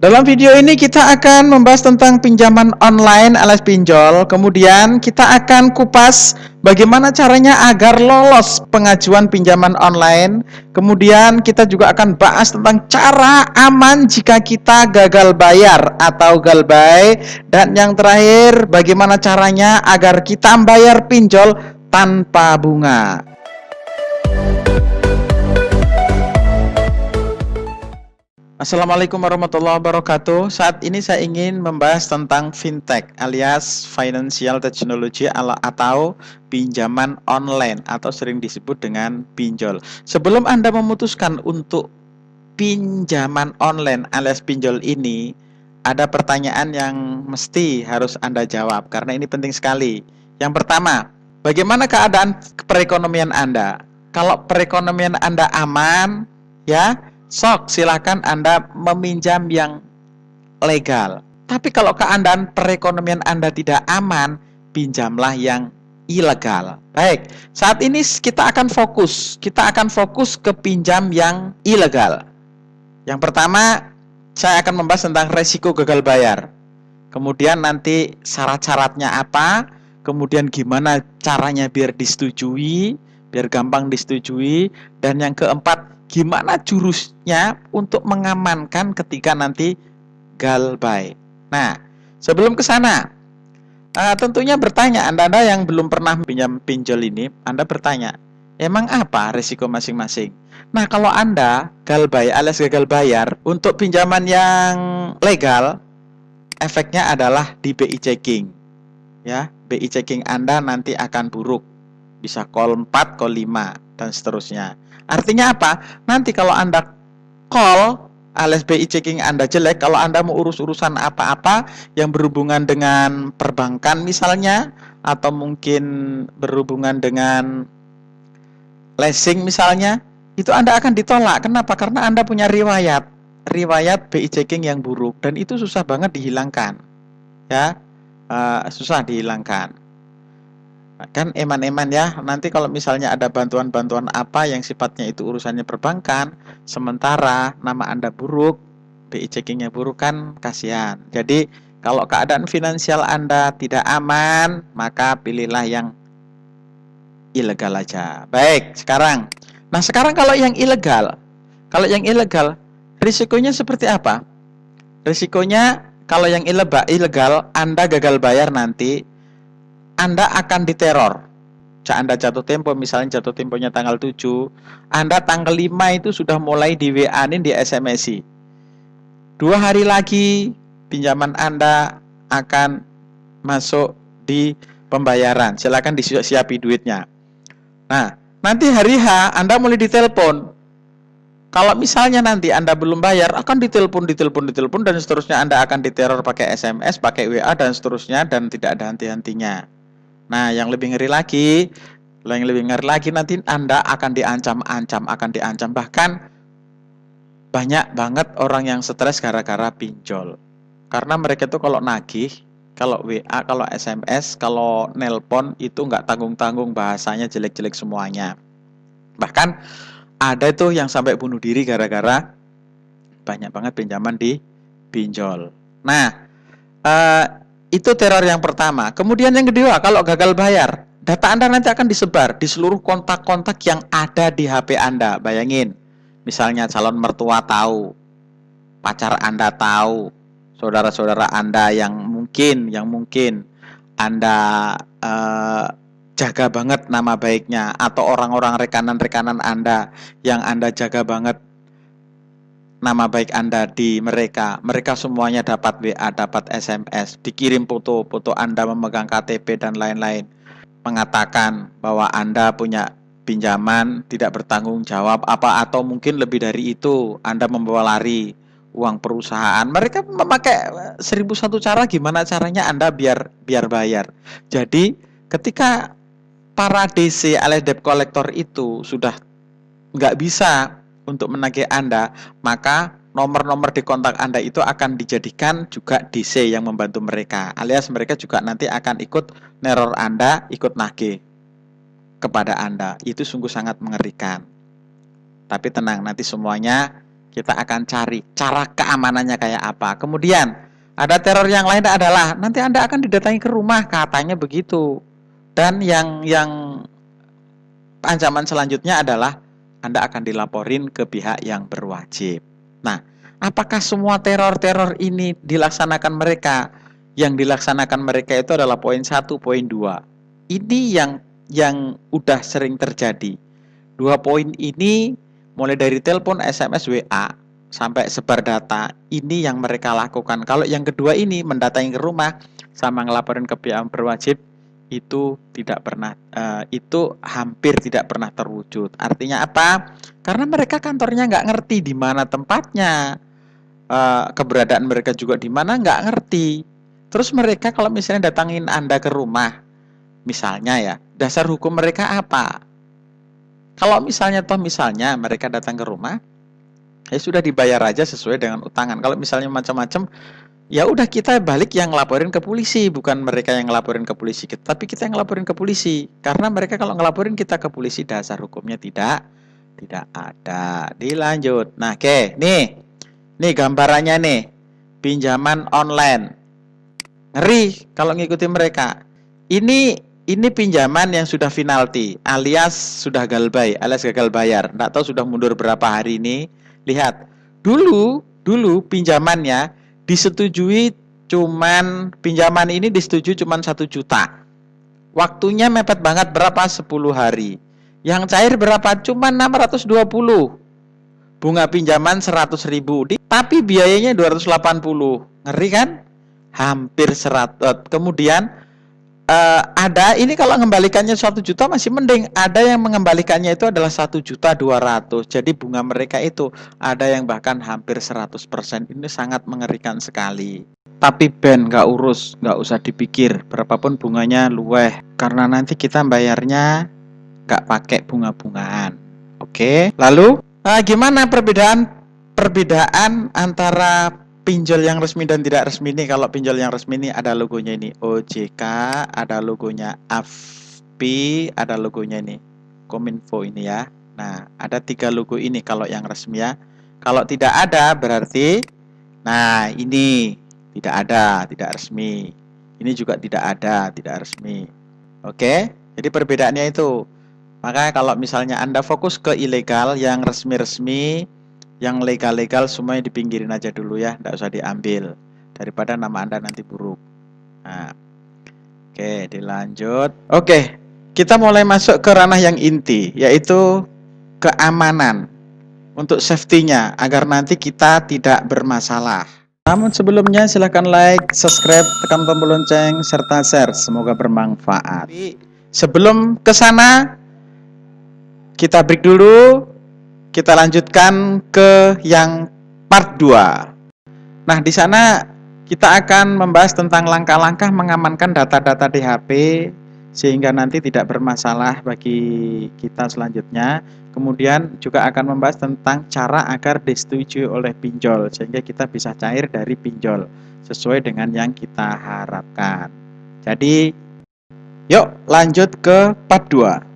Dalam video ini kita akan membahas tentang pinjaman online alias pinjol. Kemudian kita akan kupas bagaimana caranya agar lolos pengajuan pinjaman online. Kemudian kita juga akan bahas tentang cara aman jika kita gagal bayar atau galbay. Dan yang terakhir, bagaimana caranya agar kita membayar pinjol tanpa bunga. Assalamualaikum warahmatullahi wabarakatuh. Saat ini saya ingin membahas tentang fintech alias financial technology atau pinjaman online atau sering disebut dengan pinjol. Sebelum Anda memutuskan untuk pinjaman online alias pinjol ini, ada pertanyaan yang mesti harus Anda jawab karena ini penting sekali. Yang pertama, bagaimana keadaan perekonomian Anda? Kalau perekonomian Anda aman, ya, sok silakan Anda meminjam yang legal. Tapi kalau keadaan perekonomian Anda tidak aman, pinjamlah yang ilegal. Baik, saat ini kita akan fokus ke pinjam yang ilegal. Yang pertama, saya akan membahas tentang resiko gagal bayar. Kemudian nanti syarat-syaratnya apa, kemudian gimana caranya biar disetujui, biar gampang disetujui, dan yang keempat, gimana jurusnya untuk mengamankan ketika nanti galbay. Nah, sebelum ke sana, tentunya bertanya, Anda yang belum pernah pinjam pinjol ini, Anda bertanya, emang apa risiko masing-masing? Nah, kalau Anda galbay alias gagal bayar untuk pinjaman yang legal, efeknya adalah di BI checking. Ya, BI checking Anda nanti akan buruk. Bisa call 4, call 5, dan seterusnya. Artinya apa? Nanti kalau Anda call alias BI checking Anda jelek, kalau Anda mau urus-urusan apa-apa yang berhubungan dengan perbankan misalnya, atau mungkin berhubungan dengan leasing misalnya, itu Anda akan ditolak. Kenapa? Karena Anda punya riwayat BI checking yang buruk, dan itu susah banget dihilangkan. Ya, susah dihilangkan. Kan eman-eman ya, nanti kalau misalnya ada bantuan-bantuan apa yang sifatnya itu urusannya perbankan, sementara nama Anda buruk, BI checkingnya buruk, kan kasihan. Jadi kalau keadaan finansial Anda tidak aman, maka pilihlah yang ilegal aja. Baik, sekarang kalau yang ilegal, risikonya seperti apa? Risikonya kalau yang ilegal, Anda gagal bayar nanti, Anda akan diteror. Anda jatuh tempo, misalnya jatuh temponya tanggal 7, Anda tanggal 5 itu sudah mulai di WA-in, di SMS-i. 2 hari lagi pinjaman Anda akan masuk di pembayaran. Silakan disiapi duitnya. Nah, nanti hari H Anda mulai ditelepon. Kalau misalnya nanti Anda belum bayar, akan ditelepon dan seterusnya. Anda akan diteror pakai SMS, pakai WA dan seterusnya, dan tidak ada henti-hentinya. Nah, yang lebih ngeri lagi nanti Anda akan diancam. Bahkan banyak banget orang yang stres gara-gara pinjol. Karena mereka itu kalau nagih, kalau WA, kalau SMS, kalau nelpon itu nggak tanggung-tanggung, bahasanya jelek-jelek semuanya. Bahkan ada itu yang sampai bunuh diri gara-gara banyak banget pinjaman di pinjol. Nah, itu teror yang pertama. Kemudian yang kedua, kalau gagal bayar, data Anda nanti akan disebar di seluruh kontak-kontak yang ada di HP Anda. Bayangin, misalnya calon mertua tahu, pacar Anda tahu, saudara-saudara Anda yang mungkin Anda jaga banget nama baiknya, atau orang-orang rekanan Anda yang Anda jaga banget nama baik Anda di mereka semuanya dapat WA, dapat SMS, dikirim foto Anda memegang KTP dan lain-lain, mengatakan bahwa Anda punya pinjaman tidak bertanggung jawab atau mungkin lebih dari itu, Anda membawa lari uang perusahaan. Mereka memakai 1001 cara gimana caranya Anda biar bayar. Jadi ketika para DC alias debt collector itu sudah nggak bisa untuk menagih Anda, maka nomor-nomor di kontak Anda itu akan dijadikan juga DC yang membantu mereka, alias mereka juga nanti akan ikut neror Anda, ikut nagih kepada Anda. Itu sungguh sangat mengerikan. Tapi tenang, nanti semuanya Kita akan cari cara keamanannya kayak apa. Kemudian ada teror yang lain adalah nanti Anda akan didatangi ke rumah, katanya begitu. Dan yang ancaman selanjutnya adalah Anda akan dilaporin ke pihak yang berwajib. Nah, apakah semua teror-teror ini dilaksanakan mereka? Yang dilaksanakan mereka itu adalah poin 1, poin 2. Ini yang udah sering terjadi. 2 poin ini mulai dari telepon, SMS, WA sampai sebar data, ini yang mereka lakukan. Kalau yang kedua ini mendatangi ke rumah sama ngelaporin ke pihak berwajib, itu tidak pernah itu hampir tidak pernah terwujud. Artinya apa? Karena mereka kantornya nggak ngerti di mana tempatnya, keberadaan mereka juga di mana nggak ngerti. Terus mereka kalau misalnya datangin Anda ke rumah, misalnya ya, dasar hukum mereka apa? Kalau misalnya mereka datang ke rumah, ya sudah dibayar aja sesuai dengan utangan. Kalau misalnya macam-macam, ya udah kita balik yang ngelaporin ke polisi, bukan mereka yang ngelaporin ke polisi, tapi kita yang ngelaporin ke polisi. Karena mereka kalau ngelaporin kita ke polisi, dasar hukumnya tidak ada. Dilanjut. Nah, oke, nih gambarannya nih, pinjaman online. Ngeri kalau ngikutin mereka. Ini pinjaman yang sudah penalti, alias sudah galbay, alias gagal bayar. Nggak tahu sudah mundur berapa hari ini. Lihat, dulu pinjamannya disetujui pinjaman ini disetujui cuman 1 juta. Waktunya mepet banget, berapa? 10 hari. Yang cair berapa? Cuman 620. Bunga pinjaman 100.000, tapi biayanya 280. Ngeri kan? Hampir 100. Kemudian ada ini kalau mengembalikannya 1 juta masih mending, ada yang mengembalikannya itu adalah 1.200.000. Jadi bunga mereka itu ada yang bahkan hampir 100%. Ini sangat mengerikan sekali. Tapi Ben nggak usah dipikir berapapun bunganya luweh, karena nanti kita bayarnya nggak pakai bunga-bungaan. Oke, lalu gimana perbedaan antara pinjol yang resmi dan tidak resmi ini? Kalau pinjol yang resmi ini ada logonya ini OJK, ada logonya AFPI, ada logonya ini Kominfo ini ya. Nah, ada 3 logo ini kalau yang resmi ya. Kalau tidak ada berarti, nah ini tidak ada, tidak resmi. Ini juga tidak ada, tidak resmi. Oke, jadi perbedaannya itu. Maka kalau misalnya Anda fokus ke ilegal, yang resmi-resmi, yang legal-legal semuanya dipinggirin aja dulu ya, tidak usah diambil. Daripada nama Anda nanti buruk. Nah, oke, dilanjut. Oke, kita mulai masuk ke ranah yang inti, yaitu keamanan. Untuk safety-nya, agar nanti kita tidak bermasalah. Namun sebelumnya silahkan like, subscribe, tekan tombol lonceng, serta share. Semoga bermanfaat. Sebelum ke sana, kita break dulu. Kita lanjutkan ke yang part 2. Nah, di sana kita akan membahas tentang langkah-langkah mengamankan data-data di HP sehingga nanti tidak bermasalah bagi kita selanjutnya. Kemudian juga akan membahas tentang cara agar disetujui oleh pinjol sehingga kita bisa cair dari pinjol sesuai dengan yang kita harapkan. Jadi, yuk lanjut ke part 2.